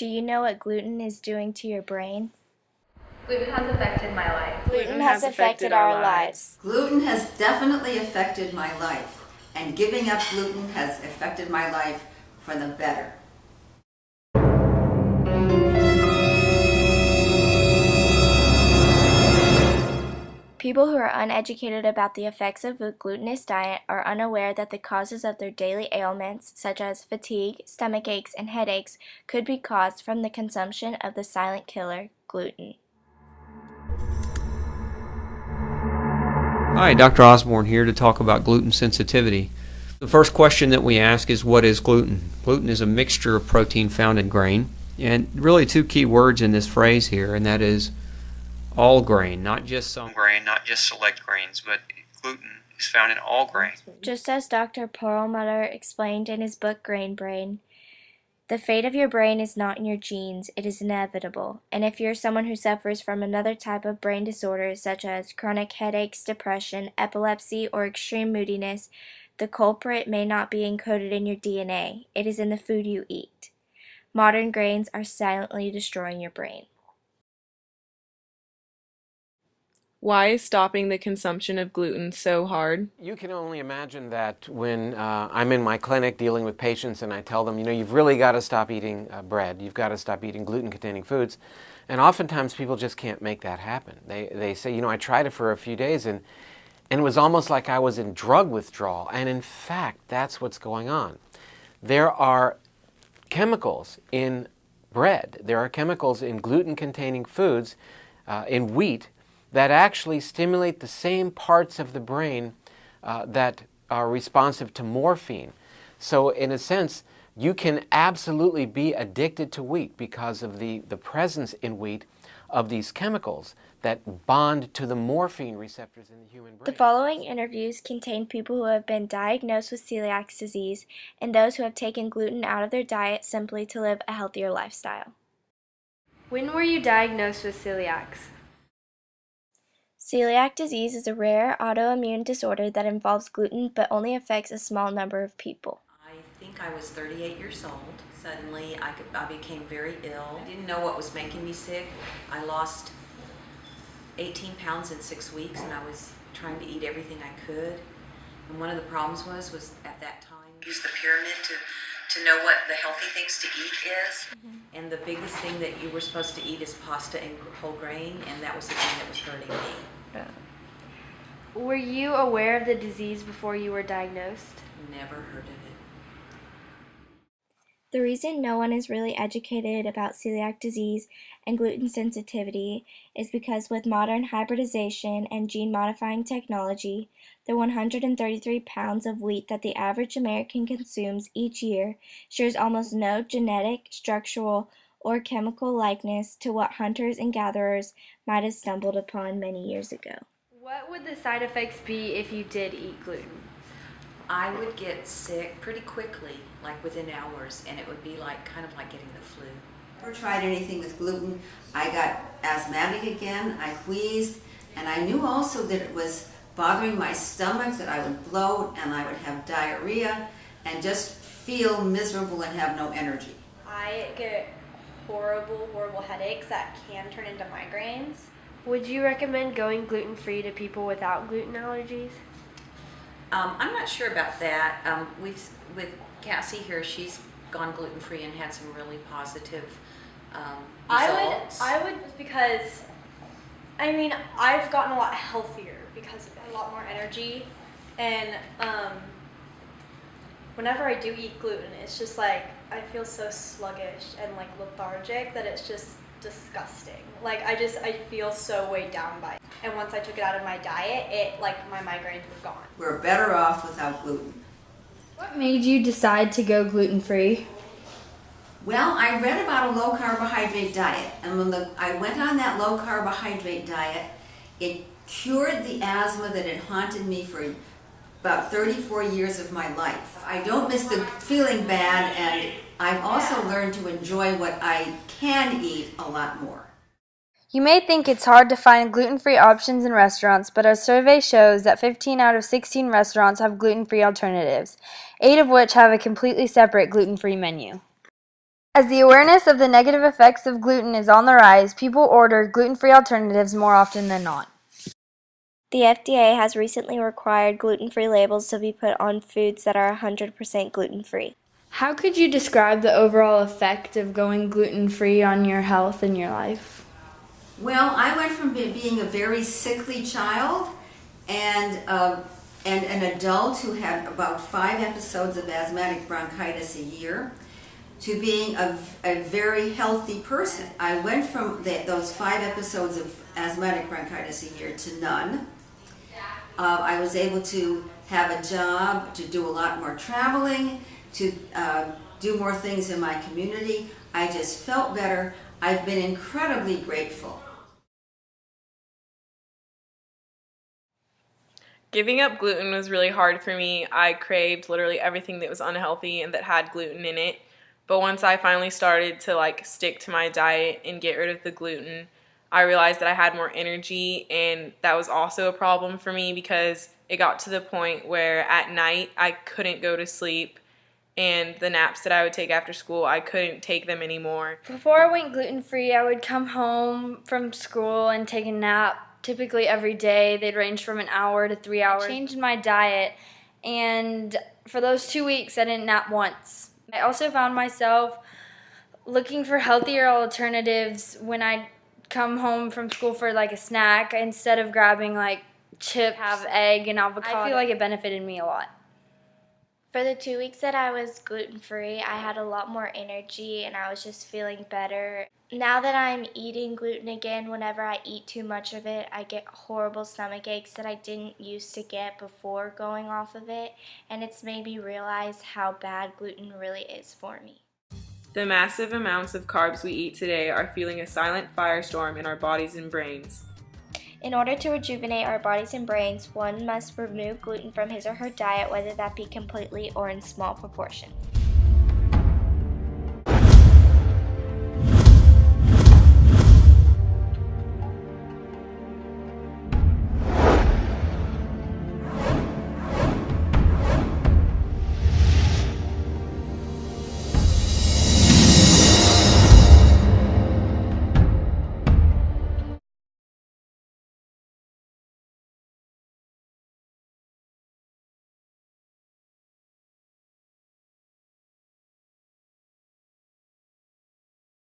Do you know what gluten is doing to your brain? Gluten has affected my life. Gluten has affected our lives. Gluten has definitely affected my life, and giving up gluten has affected my life for the better. People who are uneducated about the effects of a glutinous diet are unaware that the causes of their daily ailments, such as fatigue, stomach aches, and headaches, could be caused from the consumption of the silent killer, gluten. Hi, Dr. Osborne here to talk about gluten sensitivity. The first question that we ask is, what is gluten? Gluten is a mixture of protein found in grain, and really two key words in this phrase here, and that is all grain, not just some grain, not just select grains, but gluten is found in all grain. Just as Dr. Perlmutter explained in his book Grain Brain, the fate of your brain is not in your genes, it is inevitable. And if you're someone who suffers from another type of brain disorder, such as chronic headaches, depression, epilepsy, or extreme moodiness, the culprit may not be encoded in your DNA. It is in the food you eat. Modern grains are silently destroying your brain. Why is stopping the consumption of gluten so hard? You can only imagine that when I'm in my clinic dealing with patients and I tell them, you've really got to stop eating bread, you've got to stop eating gluten-containing foods. And oftentimes people just can't make that happen. They say, I tried it for a few days and it was almost like I was in drug withdrawal. And in fact, that's what's going on. There are chemicals in bread, there are chemicals in gluten-containing foods, in wheat, that actually stimulate the same parts of the brain that are responsive to morphine. So in a sense, you can absolutely be addicted to wheat because of the presence in wheat of these chemicals that bond to the morphine receptors in the human brain. The following interviews contain people who have been diagnosed with celiac disease and those who have taken gluten out of their diet simply to live a healthier lifestyle. When were you diagnosed with celiac? Celiac disease is a rare autoimmune disorder that involves gluten but only affects a small number of people. I think I was 38 years old. Suddenly I became very ill. I didn't know what was making me sick. I lost 18 pounds in 6 weeks and I was trying to eat everything I could. And one of the problems was at that time, use the pyramid to know what the healthy things to eat is. And the biggest thing that you were supposed to eat is pasta and whole grain, and that was the thing that was hurting me. Were you aware of the disease before you were diagnosed? Never heard of it. The reason no one is really educated about celiac disease and gluten sensitivity is because with modern hybridization and gene-modifying technology, the 133 pounds of wheat that the average American consumes each year shares almost no genetic, structural, or chemical likeness to what hunters and gatherers might have stumbled upon many years ago. What would the side effects be if you did eat gluten? I would get sick pretty quickly, like within hours, and it would be kind of like getting the flu. Never tried anything with gluten. I got asthmatic again, I wheezed, and I knew also that it was bothering my stomach, that I would bloat and I would have diarrhea and just feel miserable and have no energy. I get horrible headaches that can turn into migraines. Would you recommend going gluten-free to people without gluten allergies? I'm not sure about that. With Cassie here, she's gone gluten-free and had some really positive results. I would because, I've gotten a lot healthier because of it, a lot more energy, and whenever I do eat gluten, it's just like I feel so sluggish and lethargic that it's just disgusting. I feel so weighed down by it. And once I took it out of my diet, my migraines were gone. We're better off without gluten. What made you decide to go gluten-free? Well, I read about a low carbohydrate diet, and when I went on that low carbohydrate diet, it cured the asthma that had haunted me for about 34 years of my life. I don't miss the feeling bad, and I've also learned to enjoy what I can eat a lot more. You may think it's hard to find gluten-free options in restaurants, but our survey shows that 15 out of 16 restaurants have gluten-free alternatives, 8 of which have a completely separate gluten-free menu. As the awareness of the negative effects of gluten is on the rise, people order gluten-free alternatives more often than not. The FDA has recently required gluten-free labels to be put on foods that are 100% gluten-free. How could you describe the overall effect of going gluten-free on your health and your life? Well, I went from being a very sickly child and an adult who had about 5 episodes of asthmatic bronchitis a year to being a very healthy person. I went from those 5 episodes of asthmatic bronchitis a year to none. I was able to have a job, to do a lot more traveling, to do more things in my community. I just felt better. I've been incredibly grateful. Giving up gluten was really hard for me. I craved literally everything that was unhealthy and that had gluten in it. But once I finally started to stick to my diet and get rid of the gluten, I realized that I had more energy, and that was also a problem for me because it got to the point where at night I couldn't go to sleep, and the naps that I would take after school, I couldn't take them anymore. Before I went gluten-free, I would come home from school and take a nap. Typically every day. They'd range from an hour to 3 hours. I changed my diet, and for those 2 weeks I didn't nap once. I also found myself looking for healthier alternatives when I'd come home from school for a snack. Instead of grabbing chips, have egg and avocado. I feel like it benefited me a lot. For the 2 weeks that I was gluten-free, I had a lot more energy and I was just feeling better. Now that I'm eating gluten again, whenever I eat too much of it, I get horrible stomach aches that I didn't used to get before going off of it, and it's made me realize how bad gluten really is for me. The massive amounts of carbs we eat today are fueling a silent firestorm in our bodies and brains. In order to rejuvenate our bodies and brains, one must remove gluten from his or her diet, whether that be completely or in small proportion.